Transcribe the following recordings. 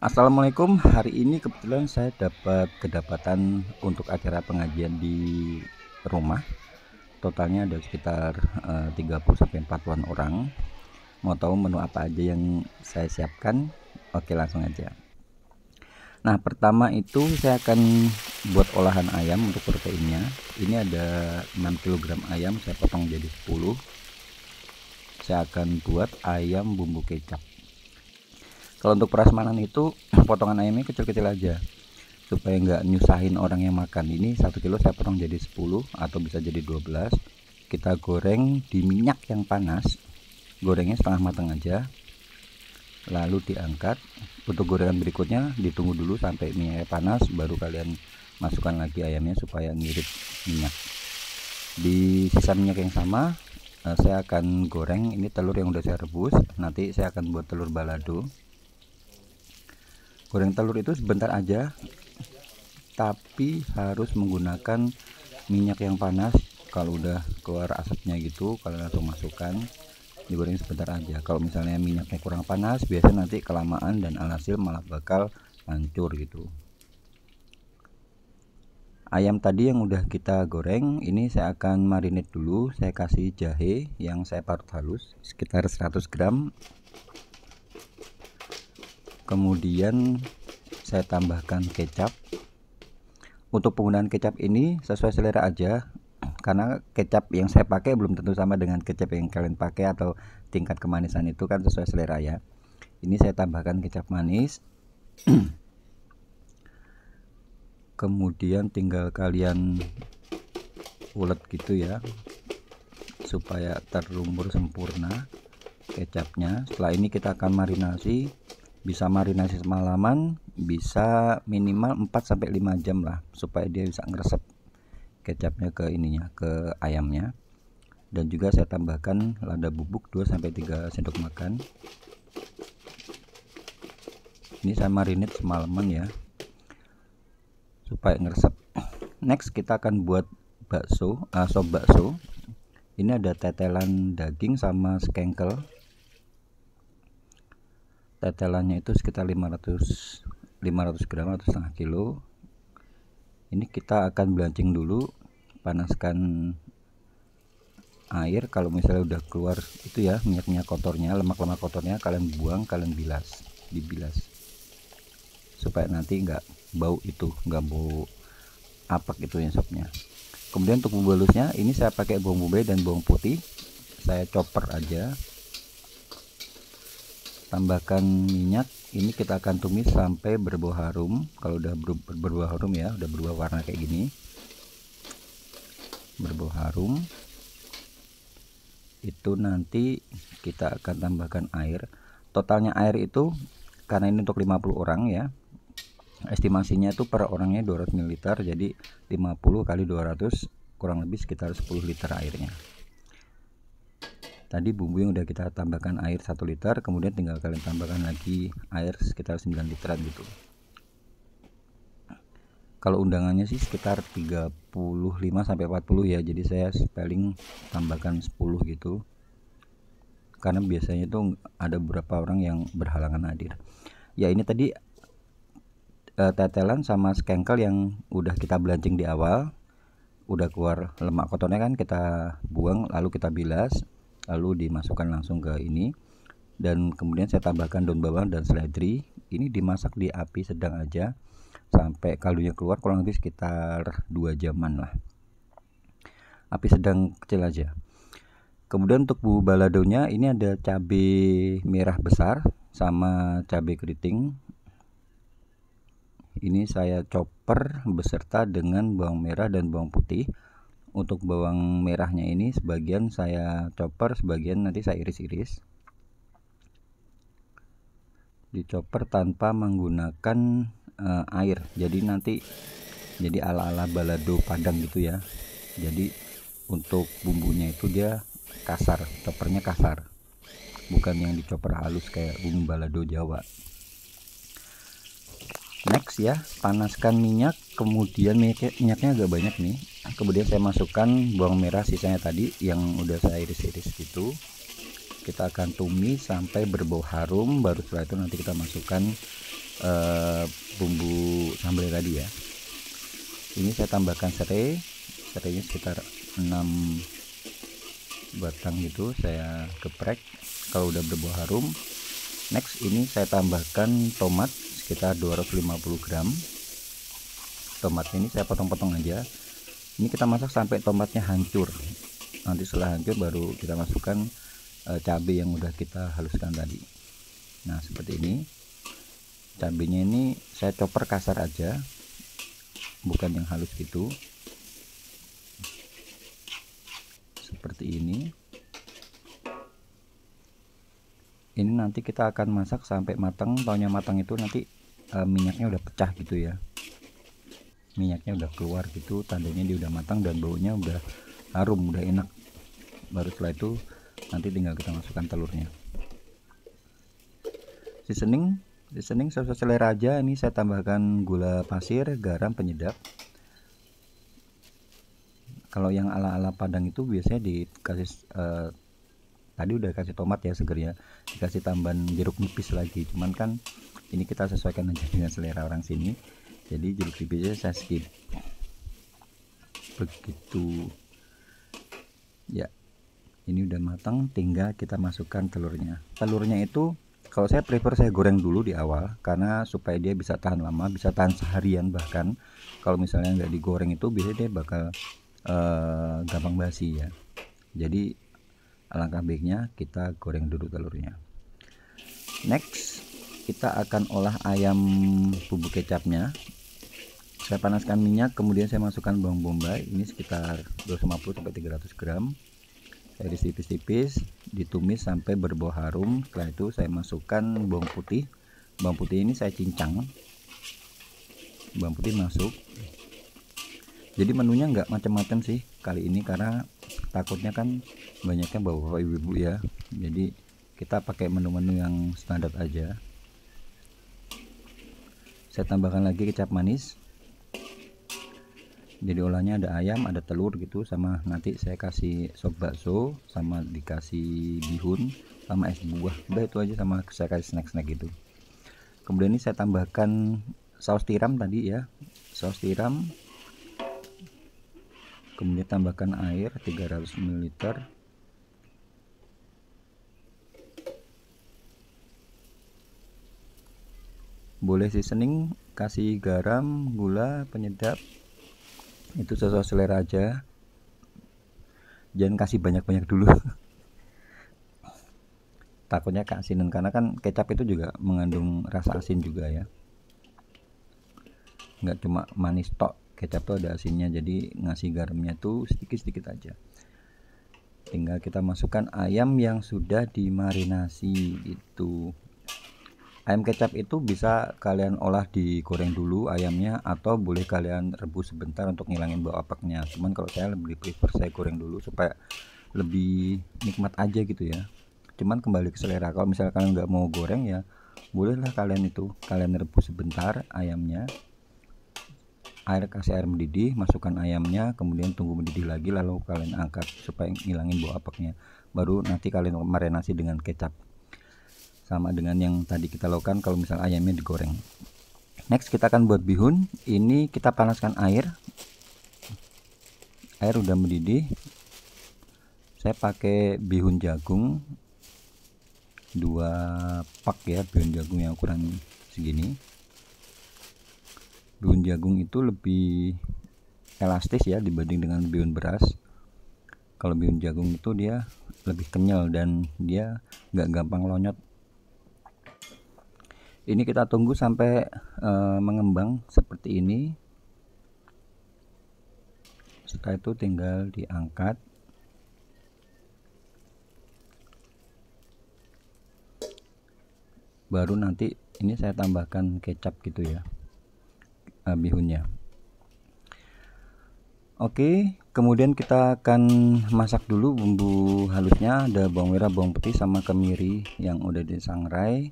Assalamualaikum. Hari ini kebetulan saya dapat kedapatan untuk acara pengajian di rumah. Totalnya ada sekitar 30 sampai 40-an orang. Mau tahu menu apa aja yang saya siapkan? Oke, langsung aja. Nah, pertama itu saya akan buat olahan ayam untuk proteinnya. Ini ada 6 kg ayam, saya potong jadi 10. Saya akan buat ayam bumbu kecap. Kalau untuk prasmanan itu potongan ayamnya kecil-kecil aja supaya nggak nyusahin orang yang makan. Ini 1 kilo saya potong jadi 10 atau bisa jadi 12. Kita goreng di minyak yang panas. Gorengnya setengah matang aja, lalu diangkat. Untuk gorengan berikutnya ditunggu dulu sampai minyaknya panas, baru kalian masukkan lagi ayamnya supaya ngirit minyak. Di sisa minyak yang sama saya akan goreng ini telur yang udah saya rebus. Nanti saya akan buat telur balado. Goreng telur itu sebentar aja, tapi harus menggunakan minyak yang panas. Kalau udah keluar asapnya gitu, kalian langsung masukkan, digoreng sebentar aja. Kalau misalnya minyaknya kurang panas, biasanya nanti kelamaan dan alhasil malah bakal hancur gitu. Ayam tadi yang udah kita goreng, ini saya akan marinate dulu. Saya kasih jahe yang saya parut halus sekitar 100 gram. Kemudian saya tambahkan kecap. Untuk penggunaan kecap ini sesuai selera aja, karena kecap yang saya pakai belum tentu sama dengan kecap yang kalian pakai, atau tingkat kemanisan itu kan sesuai selera ya. Ini saya tambahkan kecap manis. Kemudian tinggal kalian ulet gitu ya, supaya terlumur sempurna kecapnya. Setelah ini kita akan marinasi. Bisa marinasi semalaman, bisa minimal 4 sampai 5 jam lah, supaya dia bisa ngeresep kecapnya ke ininya, ke ayamnya. Dan juga saya tambahkan lada bubuk 2 sampai 3 sendok makan. Ini saya marinate semalaman ya, supaya ngeresep. Next kita akan buat bakso, sop bakso. Ini ada tetelan daging sama skengkel. Tetelannya itu sekitar 500 gram atau setengah kilo. Ini kita akan belancing dulu, panaskan air. Kalau misalnya udah keluar itu ya minyak kotornya, lemak-lemak kotornya, kalian buang, kalian dibilas supaya nanti nggak bau, itu nggak bau apak itu yang sopnya. Kemudian untuk bumbu halusnya, ini saya pakai bawang bombay dan bawang putih, saya chopper aja. Tambahkan minyak, ini kita akan tumis sampai berbau harum. Kalau udah berbau harum ya, udah berubah warna kayak gini, berbau harum, itu nanti kita akan tambahkan air. Totalnya air itu, karena ini untuk 50 orang ya, estimasinya itu per orangnya 200 ml, jadi 50 kali 200 kurang lebih sekitar 10 liter airnya. Tadi bumbu yang udah kita tambahkan air 1 liter, kemudian tinggal kalian tambahkan lagi air sekitar 9 literan gitu. Kalau undangannya sih sekitar 35 sampai 40 ya, jadi saya paling tambahkan 10 gitu, karena biasanya itu ada beberapa orang yang berhalangan hadir. Ya, ini tadi tetelan sama skengkel yang udah kita belancing di awal, udah keluar lemak kotornya kan, kita buang lalu kita bilas, lalu dimasukkan langsung ke ini. Dan kemudian saya tambahkan daun bawang dan seledri. Ini dimasak di api sedang aja sampai kaldunya keluar, kurang lebih sekitar 2 jaman lah, api sedang kecil aja. Kemudian untuk bumbu baladonya, ini ada cabai merah besar sama cabai keriting. Ini saya chopper beserta dengan bawang merah dan bawang putih. Untuk bawang merahnya ini sebagian saya chopper, sebagian nanti saya iris-iris. Dichopper tanpa menggunakan air, jadi nanti jadi ala-ala balado Padang gitu ya. Jadi untuk bumbunya itu dia kasar, choppernya kasar, bukan yang dichopper halus kayak bumbu balado Jawa. Next ya, panaskan minyak, kemudian minyaknya agak banyak nih. Kemudian saya masukkan bawang merah sisanya tadi yang udah saya iris-iris gitu. Kita akan tumis sampai berbau harum, baru setelah itu nanti kita masukkan bumbu sambal tadi ya. Ini saya tambahkan serainya sekitar 6 batang gitu, saya geprek. Kalau udah berbau harum, next ini saya tambahkan tomat sekitar 250 gram. Tomat ini saya potong-potong aja. Ini kita masak sampai tomatnya hancur. Nanti setelah hancur baru kita masukkan cabai yang udah kita haluskan tadi. Nah seperti ini. Cabainya ini saya chopper kasar aja, bukan yang halus gitu. Seperti ini. Ini nanti kita akan masak sampai matang. Taunya matang itu nanti minyaknya udah pecah gitu ya, minyaknya udah keluar gitu, tandanya dia udah matang dan baunya udah harum, udah enak. Baru setelah itu nanti tinggal kita masukkan telurnya. Seasoning sesuai selera aja. Ini saya tambahkan gula pasir, garam, penyedap. Kalau yang ala-ala Padang itu biasanya dikasih tadi udah kasih tomat ya seger ya, dikasih tambahan jeruk nipis lagi. Cuman kan ini kita sesuaikan aja dengan selera orang sini, jadi jeruk nipisnya saya skip. Begitu ya. Ini udah matang, tinggal kita masukkan telurnya. Telurnya itu kalau saya prefer saya goreng dulu di awal, karena supaya dia bisa tahan lama, bisa tahan seharian bahkan. Kalau misalnya nggak digoreng itu biasanya dia bakal gampang basi ya. Jadi alangkah baiknya kita goreng dulu telurnya. Next kita akan olah ayam bumbu kecapnya. Saya panaskan minyak, kemudian saya masukkan bawang bombay. Ini sekitar 250-300 gram. Saya iris tipis-tipis, ditumis sampai berbau harum. Setelah itu saya masukkan bawang putih. Bawang putih ini saya cincang. Bawang putih masuk. Jadi menunya nggak macam-macam sih kali ini, karena takutnya kan banyaknya bapak ibu-ibu ya. Jadi kita pakai menu-menu yang standar aja. Saya tambahkan lagi kecap manis. Jadi olahnya ada ayam, ada telur gitu, sama nanti saya kasih sop bakso, sama dikasih bihun, sama es buah. Udah itu aja, sama saya kasih snack-snack gitu. Kemudian ini saya tambahkan saus tiram tadi ya, saus tiram. Kemudian tambahkan air 300 ml. Boleh seasoning, kasih garam, gula, penyedap, itu sesuai selera aja. Jangan kasih banyak-banyak dulu. Takutnya keasinan, karena kan kecap itu juga mengandung rasa asin juga ya. Nggak cuma manis tok, kecap tuh ada asinnya, jadi ngasih garamnya tuh sedikit-sedikit aja. Tinggal kita masukkan ayam yang sudah dimarinasi itu. Ayam kecap itu bisa kalian olah digoreng dulu ayamnya, atau boleh kalian rebus sebentar untuk ngilangin bau apeknya. Cuman kalau saya lebih prefer saya goreng dulu supaya lebih nikmat aja gitu ya. Cuman kembali ke selera. Kalau misalnya kalian nggak mau goreng ya bolehlah kalian rebus sebentar ayamnya. Kasih air mendidih, masukkan ayamnya, kemudian tunggu mendidih lagi, lalu kalian angkat supaya ngilangin bau apeknya. Baru nanti kalian marinasi dengan kecap, sama dengan yang tadi kita lakukan kalau misal ayamnya digoreng. Next kita akan buat bihun. Ini kita panaskan air udah mendidih. Saya pakai bihun jagung 2 pak ya, bihun jagung yang ukuran segini. Bihun jagung itu lebih elastis ya dibanding dengan bihun beras. Kalau bihun jagung itu dia lebih kenyal dan dia nggak gampang lonyot. Ini kita tunggu sampai mengembang seperti ini. Setelah itu tinggal diangkat. Baru nanti ini saya tambahkan kecap gitu ya, bihunnya. Oke, kemudian kita akan masak dulu bumbu halusnya. Ada bawang merah, bawang putih, sama kemiri yang udah disangrai.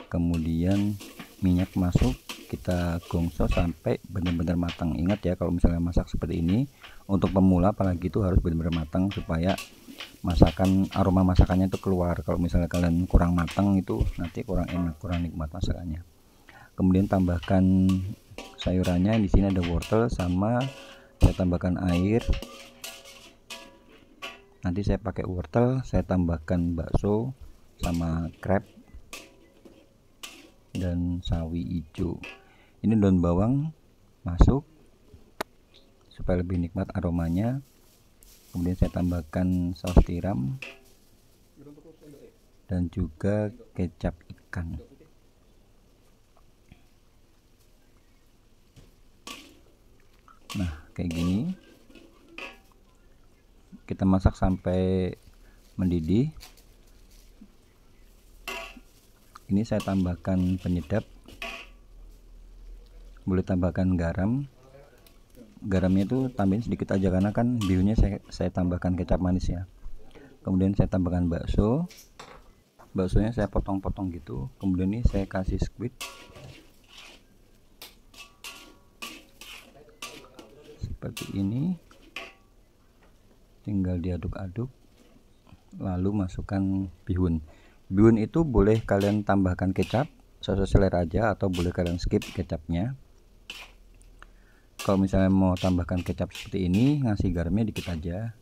Kemudian minyak masuk, kita gongso sampai benar-benar matang. Ingat ya, kalau misalnya masak seperti ini untuk pemula apalagi itu harus benar-benar matang supaya aroma masakannya itu keluar. Kalau misalnya kalian kurang matang itu nanti kurang enak, kurang nikmat masakannya. Kemudian tambahkan sayurannya. Di sini ada wortel sama saya tambahkan air. Nanti saya pakai wortel, saya tambahkan bakso sama krep dan sawi hijau. Ini daun bawang masuk supaya lebih nikmat aromanya. Kemudian saya tambahkan saus tiram dan juga kecap ikan. Nah, kayak gini. Kita masak sampai mendidih. Ini saya tambahkan penyedap. Boleh tambahkan garam. Garamnya itu tambahin sedikit aja karena kan bihunnya saya tambahkan kecap manis ya. Kemudian saya tambahkan baksonya saya potong-potong gitu. Kemudian ini saya kasih squid seperti ini, tinggal diaduk-aduk, lalu masukkan bihun. Bihun itu boleh kalian tambahkan kecap sesuai selera aja, atau boleh kalian skip kecapnya. Kalau misalnya mau tambahkan kecap seperti ini, ngasih garamnya dikit aja.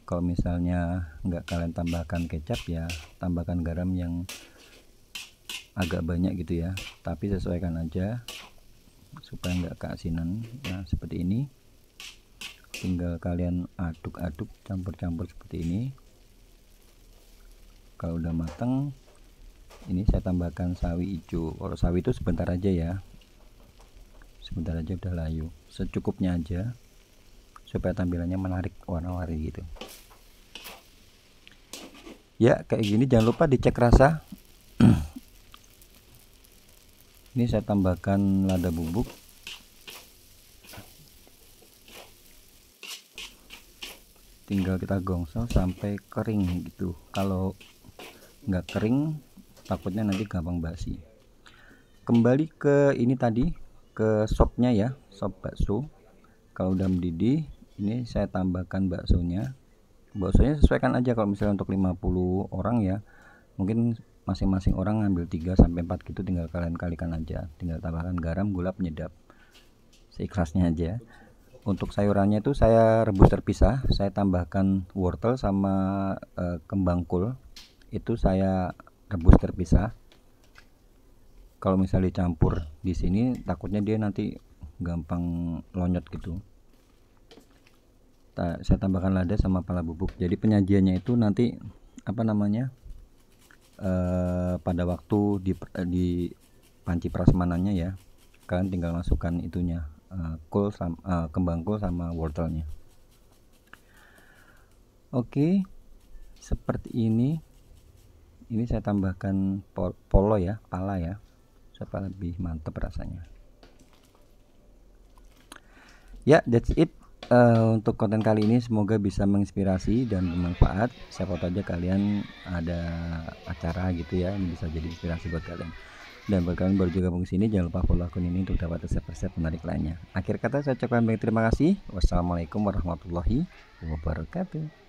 Kalau misalnya nggak kalian tambahkan kecap, ya tambahkan garam yang agak banyak gitu ya, tapi sesuaikan aja supaya nggak keasinan. Nah, seperti ini, tinggal kalian aduk-aduk, campur-campur seperti ini. Kalau udah matang, ini saya tambahkan sawi hijau. Kalau sawi itu sebentar aja ya, sebentar aja udah layu, secukupnya aja supaya tampilannya menarik, warna-warni gitu ya. Kayak gini, jangan lupa dicek rasa. Ini saya tambahkan lada bubuk, tinggal kita gongsel sampai kering gitu. Kalau nggak kering takutnya nanti gampang basi. Kembali ke ini tadi, ke sopnya ya, sop bakso. Kalau udah mendidih, ini saya tambahkan baksonya sesuaikan aja. Kalau misalnya untuk 50 orang ya, mungkin masing-masing orang ngambil 3-4 gitu, tinggal kalian kalikan aja. Tinggal tambahkan garam, gula, penyedap seikhlasnya aja. Untuk sayurannya itu saya rebus terpisah. Saya tambahkan wortel sama kembang kol, itu saya rebus terpisah. Kalau misalnya dicampur di sini, takutnya dia nanti gampang lonyot gitu. Saya tambahkan lada sama pala bubuk. Jadi penyajiannya itu nanti apa namanya, pada waktu di panci prasmanannya ya, kalian tinggal masukkan itunya, kembang kol sama wortelnya. Oke, seperti ini. Ini saya tambahkan pala ya, supaya lebih mantap rasanya. Ya, that's it. Untuk konten kali ini semoga bisa menginspirasi dan bermanfaat. Siapa tahu aja kalian ada acara gitu ya, ini bisa jadi inspirasi buat kalian. Dan buat kalian baru juga gabung sini, jangan lupa follow akun ini untuk dapat resep-resep menarik lainnya. Akhir kata saya ucapkan banyak terima kasih. Wassalamualaikum warahmatullahi wabarakatuh.